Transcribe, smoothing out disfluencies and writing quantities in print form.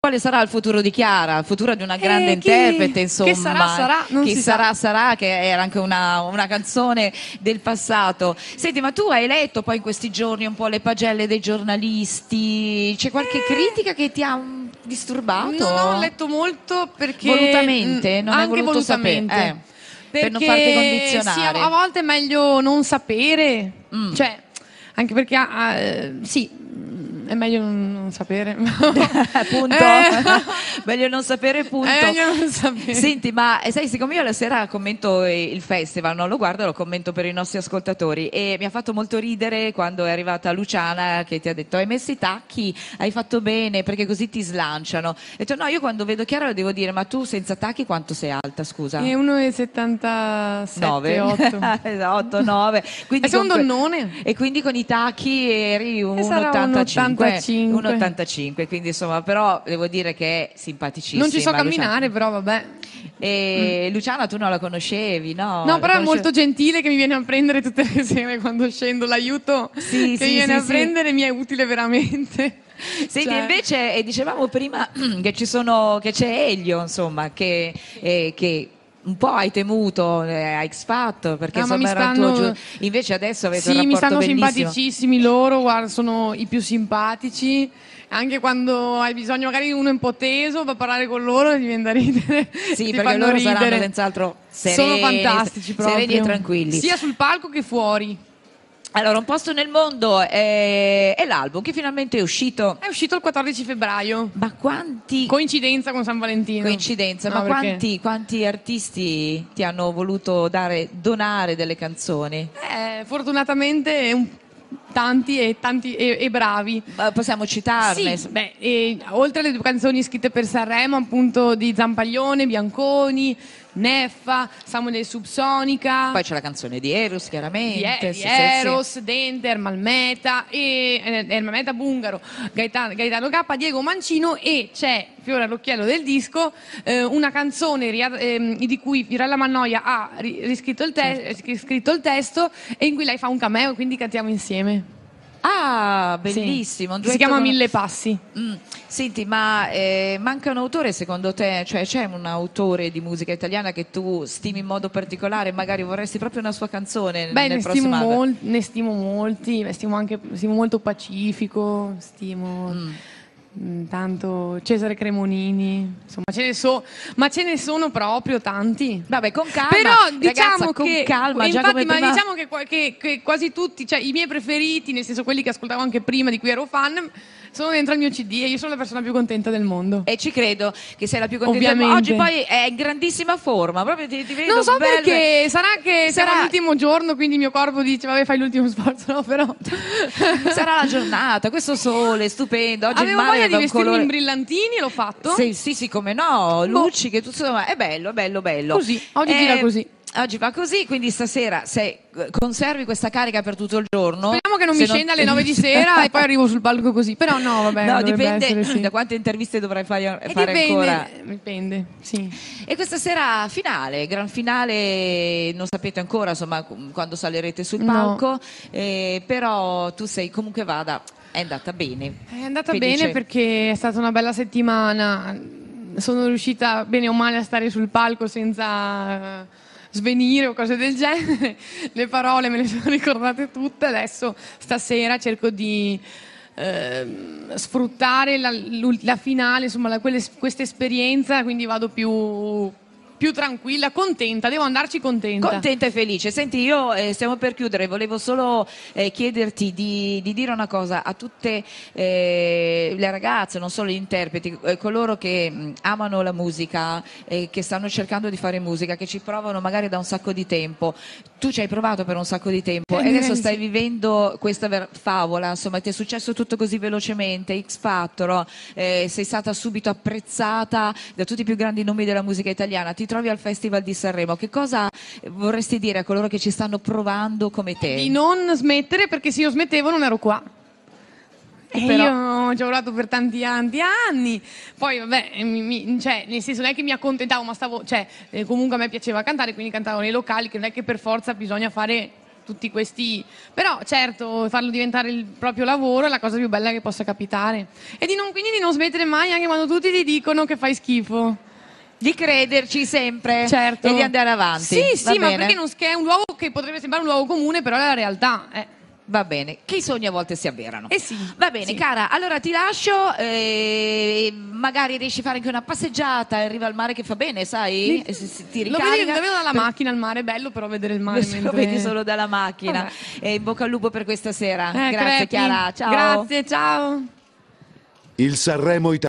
quale sarà il futuro di Chiara, il futuro di una grande interprete, insomma. Che sarà, non chi si sarà, sa. sarà, che era anche una canzone del passato. Senti, ma tu hai letto poi in questi giorni un po' le pagelle dei giornalisti? C'è qualche critica che ti ha disturbato? Non ho letto molto perché... Volutamente? Non hai anche voluto volutamente. sapere? Per non Perché farti condizionare? sì, a volte è meglio non sapere. Mm. Cioè, anche perché... sì, è meglio non sapere. Punto. Meglio non sapere, punto. È meglio non sapere. Senti, ma sai, siccome io la sera commento il festival, non lo guardo, lo commento per i nostri ascoltatori, e mi ha fatto molto ridere quando è arrivata Luciana che ti ha detto: hai messo i tacchi, hai fatto bene, perché così ti slanciano. Ho detto no, io quando vedo Chiara lo devo dire: ma tu senza tacchi quanto sei alta, scusa? È 1,77, 9 8. 8, 9. Quindi Sei un con donnone. e quindi con i tacchi eri un sarà 85, 1,85. un 85, quindi insomma, però devo dire che è simpaticissima. Non ci so camminare, Luciana. però vabbè. E Luciana tu non la conoscevi, no? No, La però è conosce- molto gentile che mi viene a prendere tutte le sere quando scendo, l'aiuto Sì, che sì, viene sì, a sì. prendere mi è utile veramente. Senti, Cioè, invece dicevamo prima che che c'è Elio, insomma, che un po' hai temuto a X Factor, perché ma mi insomma era il tuo stanno... invece adesso avete un Sì, mi rapporto stanno bellissimo. simpaticissimi loro, guarda, sono i più simpatici. Anche quando hai bisogno, magari uno è un po' teso, va a parlare con loro e ti viene da ridere. Sì, ti perché fanno loro ridere. saranno senz'altro Sono sereni, fantastici proprio. sereni e tranquilli. Sia sul palco che fuori. Allora, Un posto nel mondo è l'album che finalmente è uscito. È uscito il 14 febbraio. Ma quanti Coincidenza con San Valentino. coincidenza, No, ma perché- quanti artisti ti hanno voluto donare delle canzoni? Fortunatamente tanti e bravi. Ma possiamo citarne? Sì, beh, oltre alle due canzoni scritte per Sanremo, appunto di Zampaglione, Bianconi, Neffa, Samuele Subsonica, Poi c'è la canzone di Eros, di chiaramente. Sì, sì, sì. Eros, Dente, Ermal Meta, Ermal Meta Bungaro, Gaetano K, Diego Mancino, e c'è fiore all'occhiello del disco, una canzone di cui Fiorella Mannoia ha riscritto scritto il testo, e in cui lei fa un cameo, quindi cantiamo insieme. Ah, Sì. bellissimo. Un Si duetto chiama con- Mille Passi. Senti, ma manca un autore secondo te? Cioè c'è un autore di musica italiana che tu stimi in modo particolare? Magari vorresti proprio una sua canzone Beh, nel prossimo album? ne stimo molti, stimo molto Pacifico, tanto Cesare Cremonini, insomma ma ce ne sono proprio tanti. Vabbè, con calma. Però diciamo ragazza, con che calma, già infatti, come ma prima- diciamo che quasi tutti, cioè i miei preferiti, nel senso quelli che ascoltavo anche prima, di cui ero fan, sono dentro al mio CD e io sono la persona più contenta del mondo. E ci credo che sei la più contenta. Ovviamente. Oggi poi è in grandissima forma, proprio ti vedo Non so bella. perché, sarà che Sarà- siamo all'ultimo giorno, quindi il mio corpo dice vabbè, fai l'ultimo sforzo, no? Però Sarà la giornata, questo sole stupendo. Oggi il avevo mare voglia di aveva un vestirmi colore. in brillantini e l'ho fatto. Sì, sì, sì, come no, luci, che tutto insomma, è bello, bello, bello. Così, oggi gira così. Oggi va così, quindi stasera se conservi questa carica per tutto il giorno. Speriamo che non mi se scenda alle 9 di sera e poi arrivo sul palco così. Però no, vabbè, No, dovrebbe dipende essere, sì. da quante interviste dovrai fare E ancora. dipende, sì. E questa sera finale, gran finale, non sapete ancora insomma quando salerete sul No. palco, però tu sei comunque è andata bene. È andata Felice. bene perché è stata una bella settimana. Sono riuscita bene o male a stare sul palco senza svenire o cose del genere. Le parole me le sono ricordate tutte. Adesso stasera cerco di sfruttare la finale, insomma, questa esperienza, quindi vado più tranquilla, contenta, devo andarci contenta. Contenta e felice. Senti, io stiamo per chiudere, volevo solo chiederti di dire una cosa a tutte le ragazze, non solo gli interpreti, coloro che amano la musica, che stanno cercando di fare musica, che ci provano magari da un sacco di tempo. Tu ci hai provato per un sacco di tempo e adesso stai vivendo questa favola, insomma, ti è successo tutto così velocemente, X Factor, sei stata subito apprezzata da tutti i più grandi nomi della musica italiana, ti trovi al Festival di Sanremo, che cosa vorresti dire a coloro che ci stanno provando come te? Di non smettere, perché se io smettevo non ero qua. E Però- io ci ho lavorato per tanti anni. Poi vabbè, cioè, nel senso, non è che mi accontentavo, ma comunque a me piaceva cantare, quindi cantavo nei locali, che non è che per forza bisogna fare tutti questi... Però certo, farlo diventare il proprio lavoro è la cosa più bella che possa capitare. E quindi di non smettere mai anche quando tutti ti dicono che fai schifo. Di crederci sempre, certo, e di andare avanti. Sì, ma perché non è un luogo che potrebbe sembrare un luogo comune, però è la realtà. Va bene, che i sogni a volte si avverano. Sì. Va bene, sì. cara, allora ti lascio, magari riesci a fare anche una passeggiata in riva al mare che fa bene, sai? Ti ricarica. Lo vedo dalla macchina, il mare è bello, però vedere il mare Lo vedi solo dalla macchina. In bocca al lupo per questa sera. Grazie crepi. Chiara, ciao. Grazie, ciao. Il Sanremo Italiano.